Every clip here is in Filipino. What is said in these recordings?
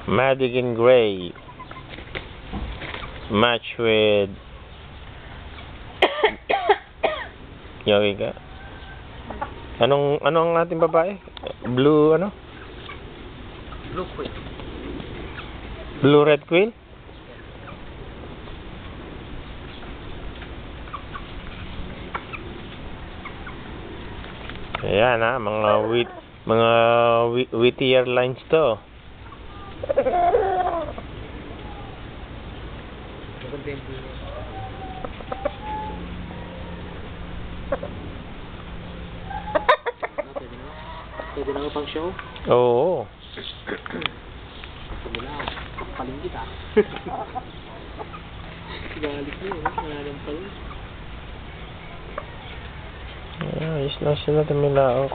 Madigan Gray. Match with Yogi ka. Anong ang ating babae? Blue ano? Blue Queen. Blue Red Queen? Ayan ha, mga Whittier lines to. Maganda yung blue. Pwede na pang show? Oo. Sabi na, kapaling kita. Galit mo yun, wala nang pala. Ayos na sila tumilaok.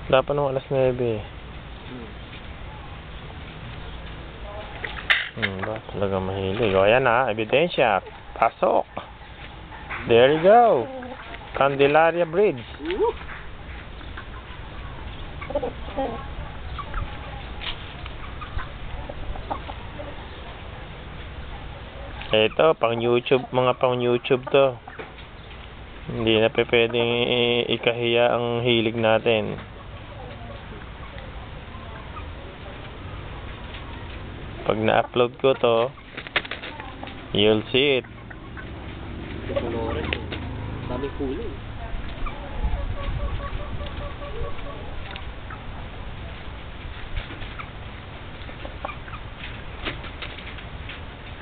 Dapat nung alas 9 eh. Ba talaga mahilig. O ayan na, ebidensya. Pasok. There you go. Candelaria Bridge. Ito, pang YouTube, mga pang YouTube to. Hindi na pwedeng ikahiya ang hilig natin. Pag na-upload ko to, you'll see it. Daming kulay.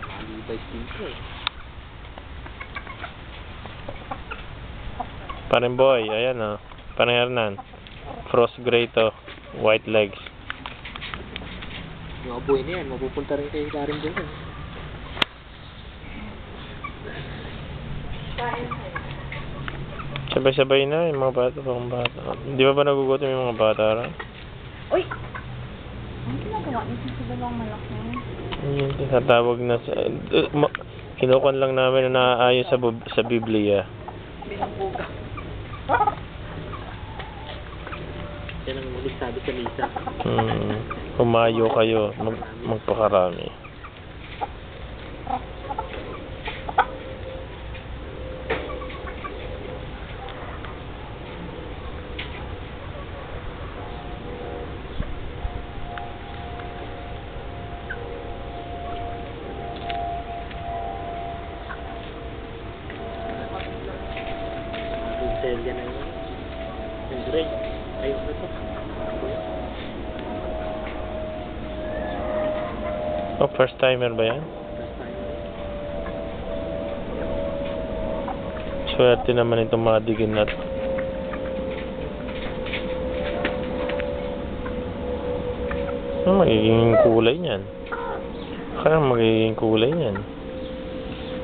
Alibay sticker. Parang boy, ayan o. Parang Hernan. Frost gray to. White legs. Yung aboy na yan, mapupunta rin kay Karin doon. Sabay-sabay na yung mga bata, pang bata. Di ba nagugutom yung mga bata rin? Uy! Ang ginagawa niyo sa dalawang malaki? Tinatawag na sa... kinukuhan lang namin na naaayon sa Biblia. Binubuga. Yan ang nagsabi sa misa. Humayo kayo, magpakarami. Yan na yun. Yung gray. Ayun na ito. Oh, first timer ba yan? First time. Swerte naman itong mga digin na to. Ano magiging kulay niyan? Kaya magiging kulay niyan.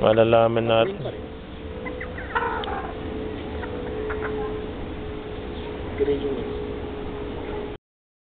Malalaman natin. Gray yun.